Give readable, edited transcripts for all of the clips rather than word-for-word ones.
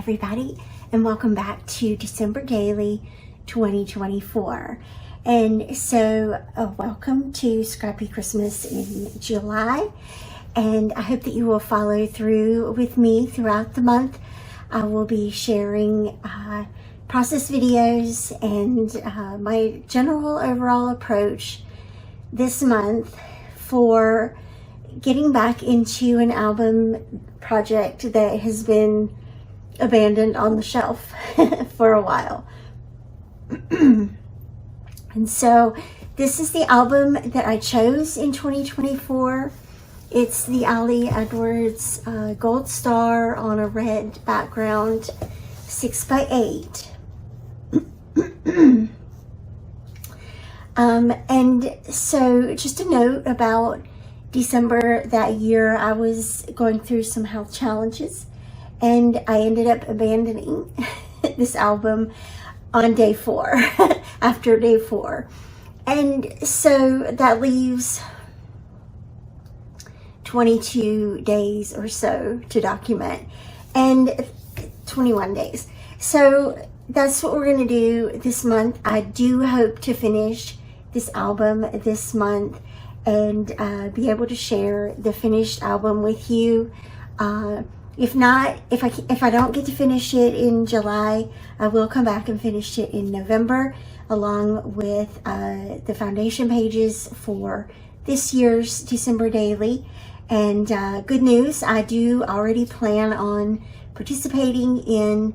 everybody, and welcome back to December Daily 2024. And so welcome to Scrappy Christmas in July, and I hope that you will follow through with me throughout the month. I will be sharing process videos and my general overall approach this month for getting back into an album project that has been abandoned on the shelf for a while. And so this is the album that I chose in 2024. It's the Ali Edwards Gold Star on a red background 6x8. And so just a note about December that year, I was going through some health challenges and I ended up abandoning this album on day 4, after day 4. And so that leaves 22 days or so to document, and 21 days. So that's what we're going to do this month. I do hope to finish this album this month and be able to share the finished album with you. If not, if I don't get to finish it in July, I will come back and finish it in November, along with the foundation pages for this year's December Daily. And good news, I do already plan on participating in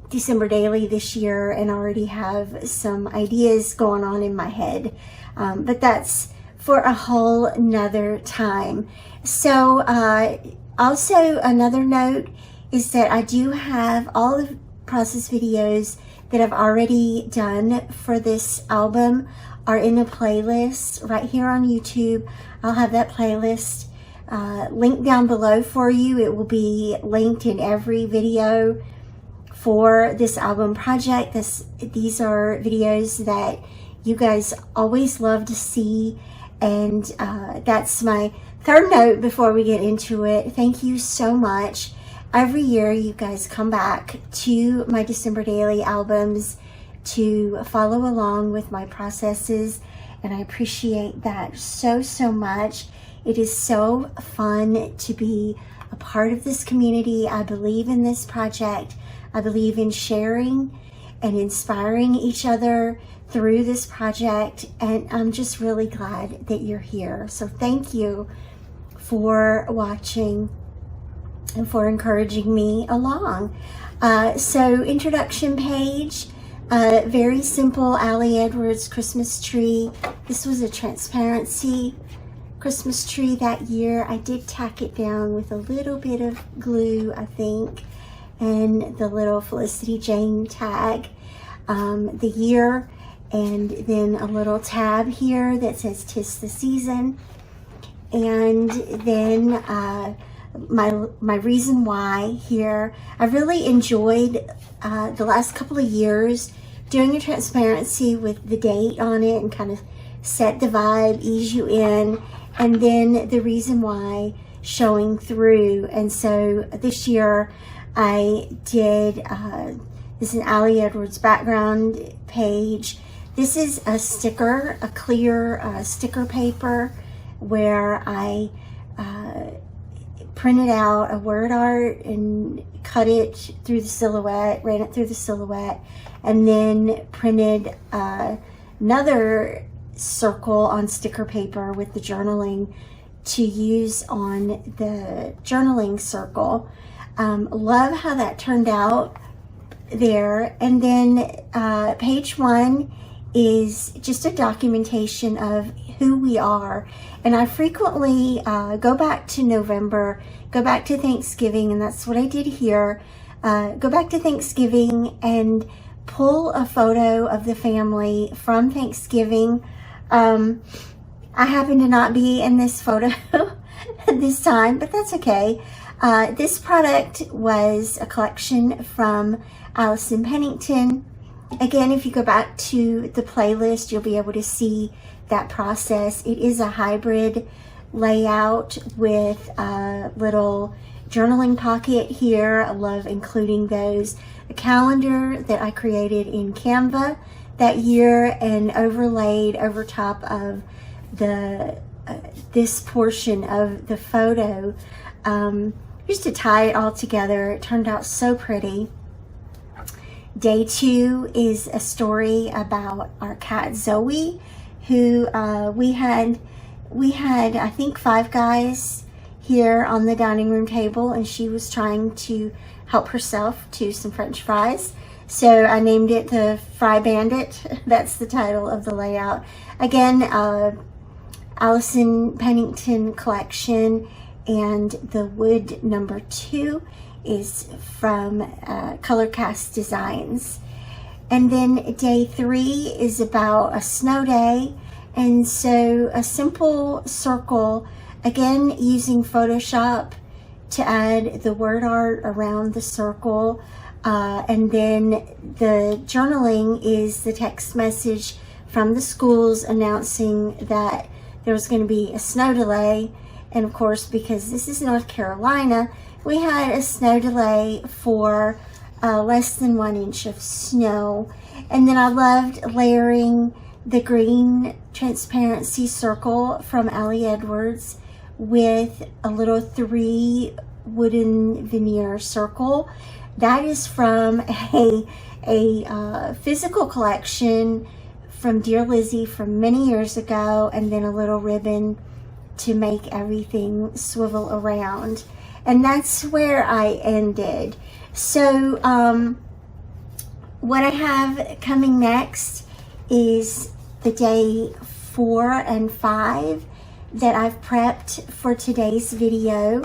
December Daily this year and already have some ideas going on in my head. But that's for a whole nother time. So also another note is that I do have all the process videos that I've already done for this album are in a playlist right here on YouTube. I'll have that playlist linked down below for you. It will be linked in every video for this album project. These are videos that you guys always love to see. And that's my third note before we get into it. Thank you so much. Every year you guys come back to my December Daily albums to follow along with my processes, and I appreciate that so much. It is so fun to be a part of this community. I believe in this project. I believe in sharing and inspiring each other through this project, and I'm just really glad that you're here. So thank you for watching and for encouraging me along. So introduction page, very simple Ali Edwards Christmas tree. This was a transparency Christmas tree that year. I did tack it down with a little bit of glue, I think, and the little Felicity Jane tag, the year, and then a little tab here that says "'Tis the Season," and then my reason why here. I really enjoyed the last couple of years doing a transparency with the date on it and kind of set the vibe, ease you in, and then the reason why showing through. And so this year I did this is an Ali Edwards background page. This is a sticker, a clear sticker paper where I printed out a word art and cut it through the silhouette, ran it through the silhouette, and then printed another circle on sticker paper with the journaling to use on the journaling circle. Love how that turned out there. And then page 1 is just a documentation of who we are. And I frequently go back to November, go back to Thanksgiving, and that's what I did here. Go back to Thanksgiving and pull a photo of the family from Thanksgiving. I happen to not be in this photo this time, but that's okay. This product was a collection from Allison Pennington. Again, if you go back to the playlist, you'll be able to see that process. It is a hybrid layout with little journaling pocket here. I love including those. A calendar that I created in Canva that year and overlaid over top of the this portion of the photo, just to tie it all together. It turned out so pretty. Day 2 is a story about our cat Zoe, who we had I think 5 guys here on the dining room table, and she was trying to help herself to some French fries. So I named it the Fry Bandit. That's the title of the layout. Again, Allison Pennington collection, and the wood number 2 is from Colorcast Designs. And then day 3 is about a snow day, and so a simple circle, again using Photoshop to add the word art around the circle, and then the journaling is the text message from the schools announcing that there was going to be a snow delay. And of course, because this is North Carolina, we had a snow delay for less than 1 inch of snow. And then I loved layering the green transparency circle from Allie Edwards with a little 3 wooden veneer circle. That is from a physical collection from Dear Lizzie from many years ago, and then a little ribbon to make everything swivel around. And that's where I ended. So what I have coming next is the day 4 and 5 that I've prepped for today's video,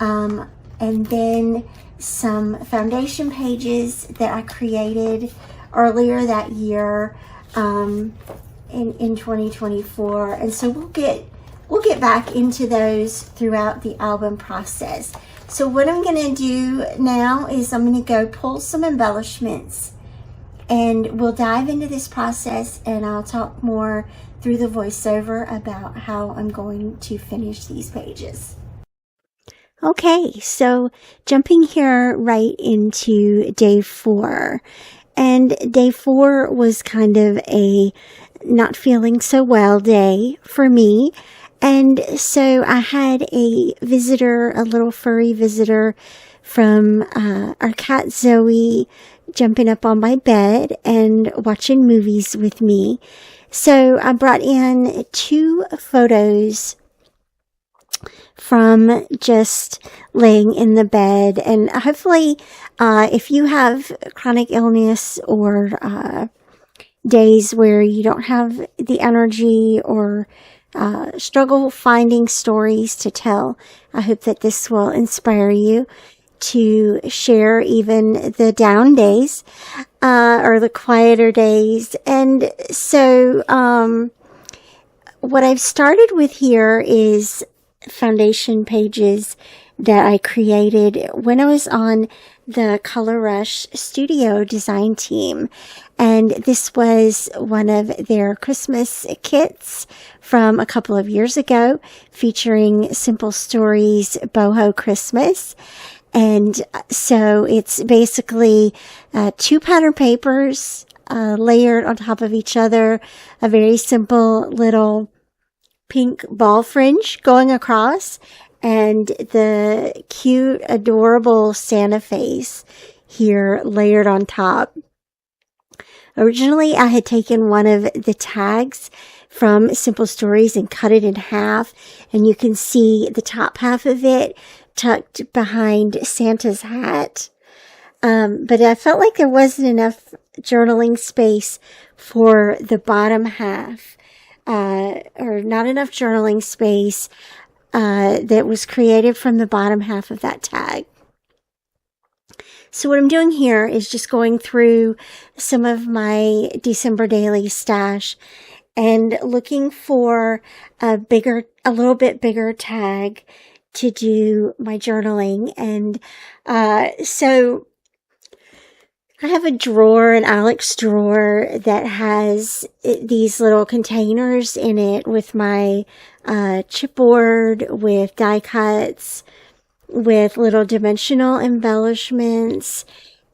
and then some foundation pages that I created earlier that year in 2024. And so we'll get back into those throughout the album process. So what I'm going to do now is I'm going to go pull some embellishments, and we'll dive into this process, and I'll talk more through the voiceover about how I'm going to finish these pages. Okay, so jumping here right into day 4. And day 4 was kind of a not feeling so well day for me. And so I had a visitor, a little furry visitor from our cat Zoe, jumping up on my bed and watching movies with me. So I brought in 2 photos from just laying in the bed. And hopefully, if you have chronic illness or days where you don't have the energy or struggle finding stories to tell, I hope that this will inspire you to share even the down days or the quieter days. And so what I've started with here is foundation pages that I created when I was on the Color Rush studio design team. And this was one of their Christmas kits from a couple of years ago, featuring Simple Stories Boho Christmas. And so it's basically 2 pattern papers layered on top of each other, a very simple little pink ball fringe going across, and the cute, adorable Santa face here layered on top. Originally, I had taken one of the tags from Simple Stories and cut it in half, and you can see the top half of it tucked behind Santa's hat. But I felt like there wasn't enough journaling space for the bottom half, or not enough journaling space that was created from the bottom half of that tag. So what I'm doing here is just going through some of my December daily stash and looking for a little bit bigger tag to do my journaling. And so I have a drawer, an Alex drawer, that has these little containers in it with my chipboard, with die cuts, with little dimensional embellishments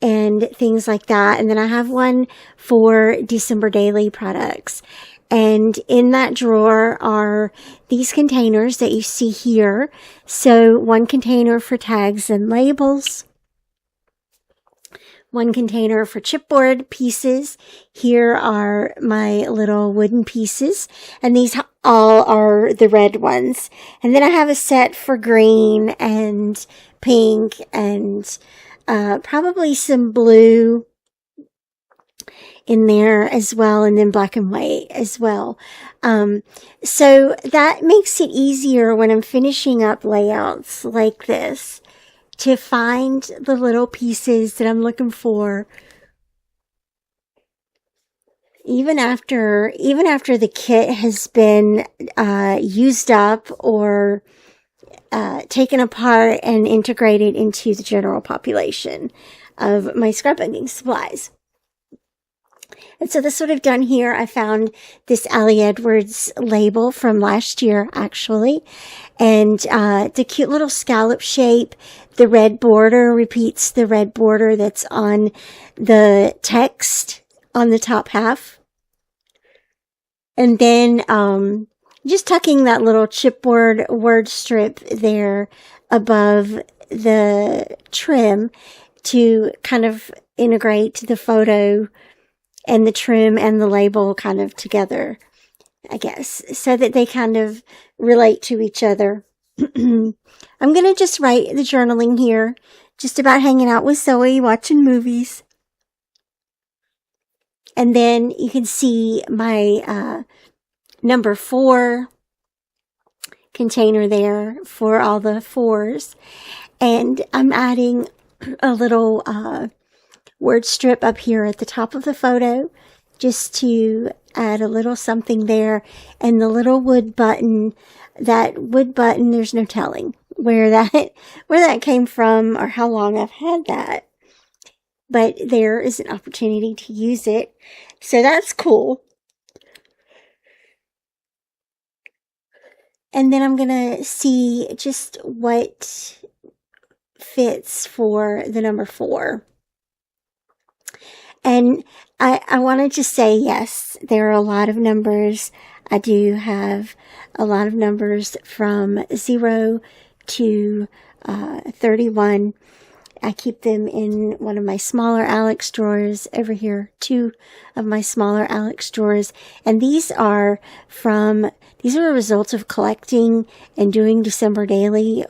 and things like that. And then I have one for December Daily products. And in that drawer are these containers that you see here. So one container for tags and labels, one container for chipboard pieces. Here are my little wooden pieces, and these all are the red ones. And then I have a set for green and pink and probably some blue in there as well, and then black and white as well. So that makes it easier when I'm finishing up layouts like this to find the little pieces that I'm looking for, even after the kit has been used up or taken apart and integrated into the general population of my scrapbooking supplies. And so that's what I've done here. I found this Allie Edwards label from last year, actually. And the cute little scallop shape. The red border repeats the red border that's on the text on the top half. And then just tucking that little chipboard word strip there above the trim to kind of integrate the photo and the trim and the label kind of together, I guess, so that they kind of relate to each other. I'm going to just write the journaling here, just about hanging out with Zoe, watching movies. And then you can see my number 4 container there for all the 4s. And I'm adding a little word strip up here at the top of the photo, just to add a little something there. And the little wood button, there's no telling where that came from or how long I've had that, but there is an opportunity to use it, so that's cool. And then I'm gonna see just what fits for the number 4. And I want to just say, yes, there are a lot of numbers. I do have a lot of numbers from 0 to 31. I keep them in one of my smaller Alex drawers over here, 2 of my smaller Alex drawers. And these are a result of collecting and doing December Daily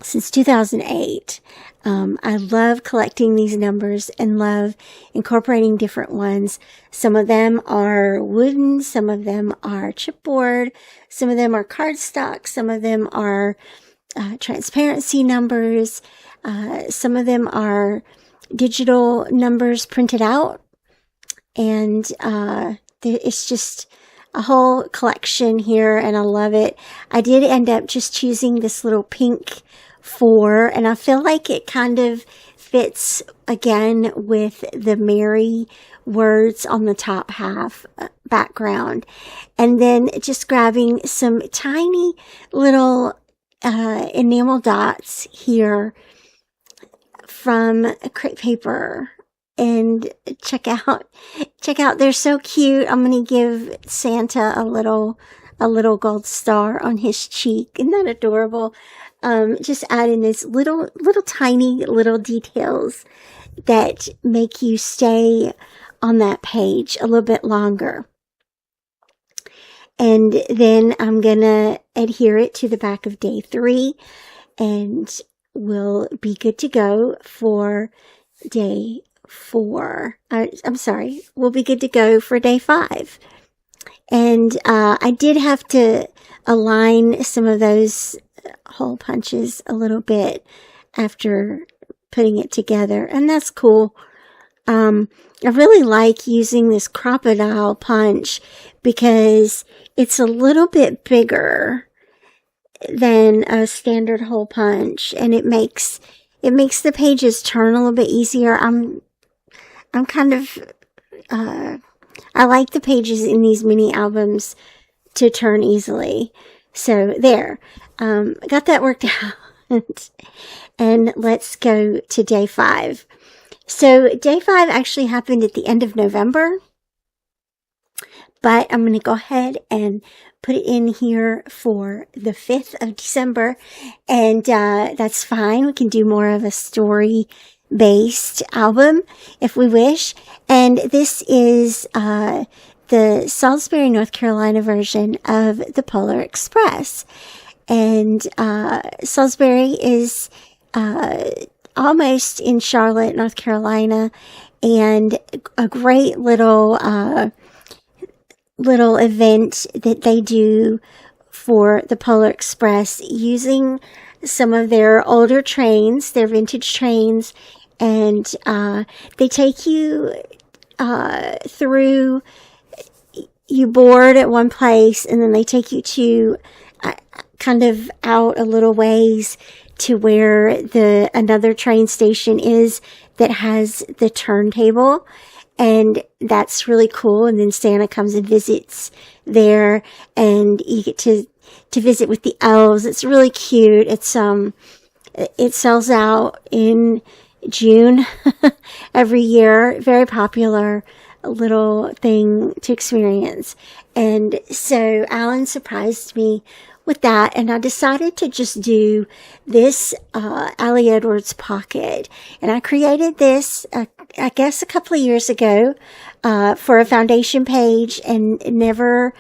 since 2008. I love collecting these numbers and love incorporating different ones. Some of them are wooden, some of them are chipboard, some of them are cardstock, some of them are transparency numbers, some of them are digital numbers printed out, and it's just a whole collection here, and I love it. I did end up just choosing this little pink 4, and I feel like it kind of fits again with the Mary words on the top half background. And then just grabbing some tiny little enamel dots here from crepe paper, and check out, they're so cute. I'm going to give Santa a little gold star on his cheek. Isn't that adorable? Just adding these little tiny little details that make you stay on that page a little bit longer. And then I'm gonna adhere it to the back of day 3, and we'll be good to go for day 4. We'll be good to go for day 5. And I did have to align some of those hole punches a little bit after putting it together, and that's cool. I really like using this crocodile punch because it's a little bit bigger than a standard hole punch, and it makes the pages turn a little bit easier. I'm kind of I like the pages in these mini albums to turn easily. So there, got that worked out. And let's go to day 5. So day 5 actually happened at the end of November, but I'm going to go ahead and put it in here for the 5th of December, and that's fine. We can do more of a story-based album if we wish, and this is the Salisbury, North Carolina version of the Polar Express, and Salisbury is almost in Charlotte, North Carolina, and a great little event that they do for the Polar Express using some of their older trains, their vintage trains, and they take you through, you board at one place, and then they take you to kind of out a little ways to where another train station is that has the turntable. And that's really cool. And then Santa comes and visits there, and you get to visit with the elves. It's really cute. It sells out in June every year. Very popular little thing to experience. And so Alan surprised me with that, and I decided to just do this Allie Edwards pocket, and I created this I guess a couple of years ago for a foundation page, and never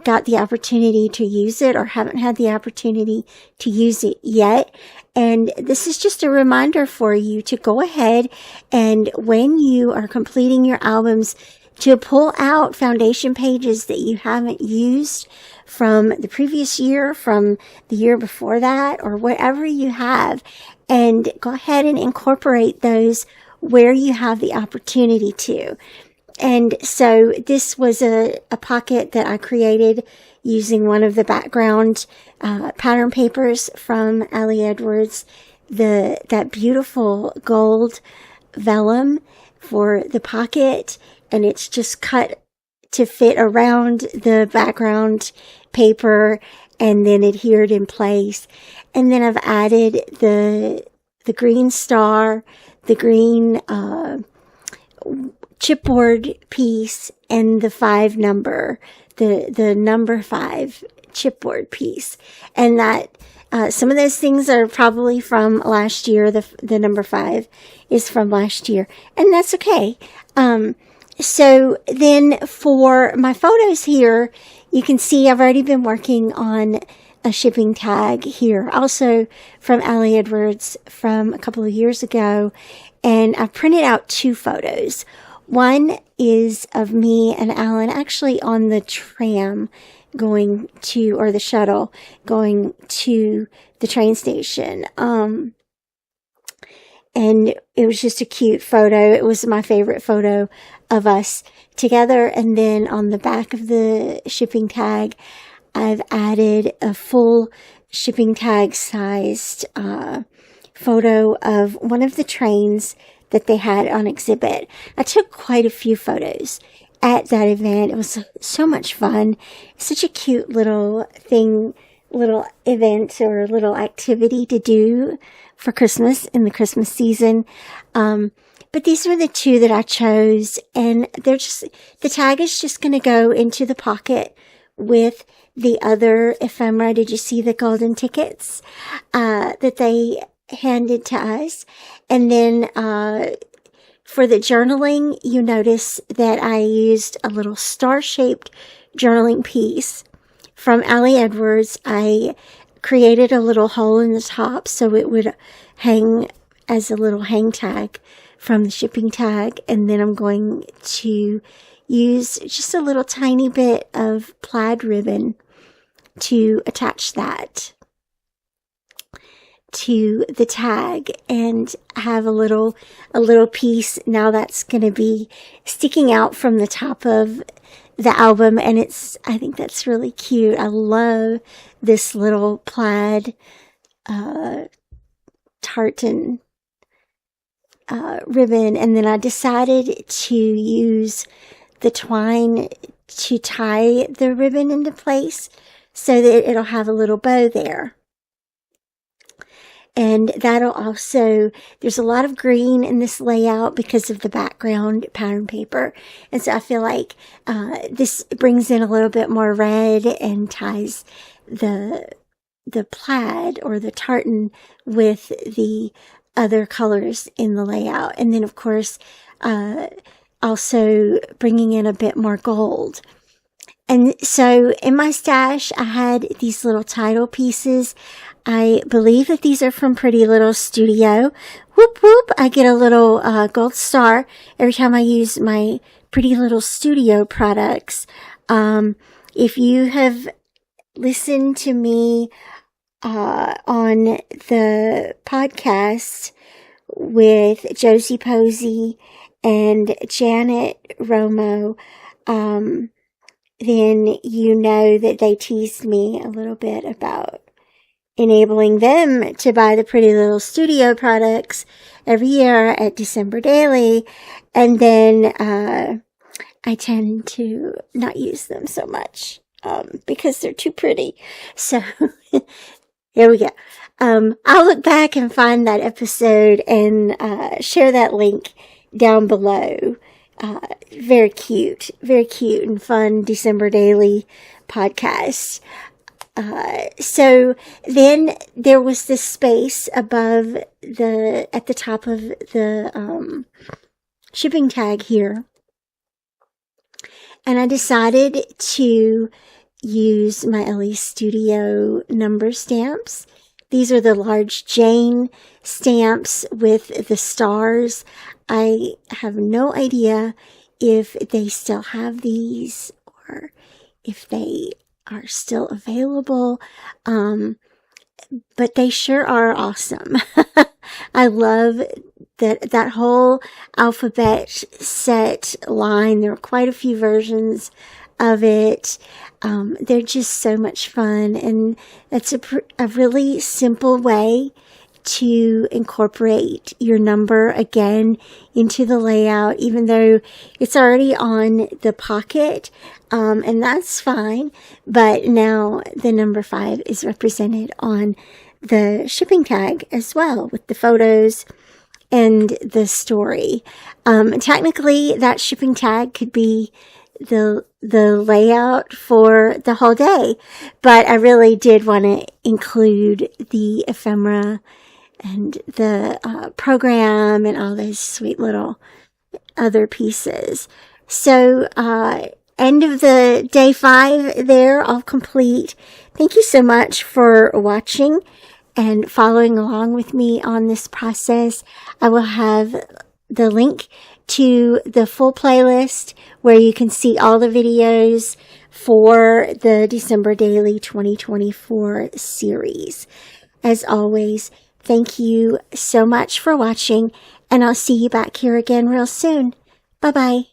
got the opportunity to use it, or haven't had the opportunity to use it yet. And this is just a reminder for you to go ahead and, when you are completing your albums, to pull out foundation pages that you haven't used from the previous year, from the year before that, or whatever you have, and go ahead and incorporate those where you have the opportunity to. And so this was a pocket that I created using one of the background pattern papers from Allie Edwards, that beautiful gold vellum for the pocket, and it's just cut to fit around the background paper and then adhered in place. And then I've added the green star, the green chipboard piece, and the 5 number, the number 5 chipboard piece. And that some of those things are probably from last year. The number 5 is from last year, and that's okay. So then for my photos here, you can see I've already been working on a shipping tag here, also from Allie Edwards from a couple of years ago. And I printed out 2 photos. One is of me and Alan actually on the tram going to, or the shuttle going to the train station. And it was just a cute photo. It was my favorite photo of us together. And then on the back of the shipping tag, I've added a full shipping tag sized photo of one of the trains that they had on exhibit. I took quite a few photos at that event. It was so much fun. Such a cute little thing, little event or little activity to do for Christmas in the Christmas season. But these were the 2 that I chose, and they're just, the tag is just going to go into the pocket with the other ephemera. Did you see the golden tickets that they handed to us? And then for the journaling, you notice that I used a little star-shaped journaling piece from Allie Edwards. I created a little hole in the top so it would hang as a little hang tag from the shipping tag. And then I'm going to use just a little tiny bit of plaid ribbon to attach that to the tag, and have a little piece now that's going to be sticking out from the top of the album. And I think that's really cute. I love this little plaid tartan ribbon. And then I decided to use the twine to tie the ribbon into place so that it'll have a little bow there. And that'll also, there's a lot of green in this layout because of the background pattern paper. And so I feel like this brings in a little bit more red and ties the plaid or the tartan with the other colors in the layout. And then, of course, also bringing in a bit more gold. And so in my stash, I had these little title pieces. I believe that these are from Pretty Little Studio. Whoop, whoop. I get a little gold star every time I use my Pretty Little Studio products. If you have listened to me on the podcast with Josie Posey and Janet Romo, then you know that they teased me a little bit about enabling them to buy the Pretty Little Studio products every year at December Daily. And then I tend to not use them so much because they're too pretty. So here we go. I'll look back and find that episode and share that link down below. Very cute and fun December Daily podcast. So then there was this space above at the top of the shipping tag here. And I decided to use my LE Studio number stamps. These are the large Jane stamps with the stars. I have no idea if they still have these or if they are still available. But they sure are awesome. I love that whole alphabet set line. There are quite a few versions of it. They're just so much fun, and it's a really simple way to incorporate your number again into the layout, even though it's already on the pocket, and that's fine. But now the number 5 is represented on the shipping tag as well, with the photos and the story. Technically, that shipping tag could be the layout for the whole day, but I really did want to include the ephemera and the program and all those sweet little other pieces. So end of the day 5 there, all complete. Thank you so much for watching and following along with me on this process. I will have the link to the full playlist where you can see all the videos for the December Daily 2024 series. As always, thank you so much for watching, and I'll see you back here again real soon. Bye-bye.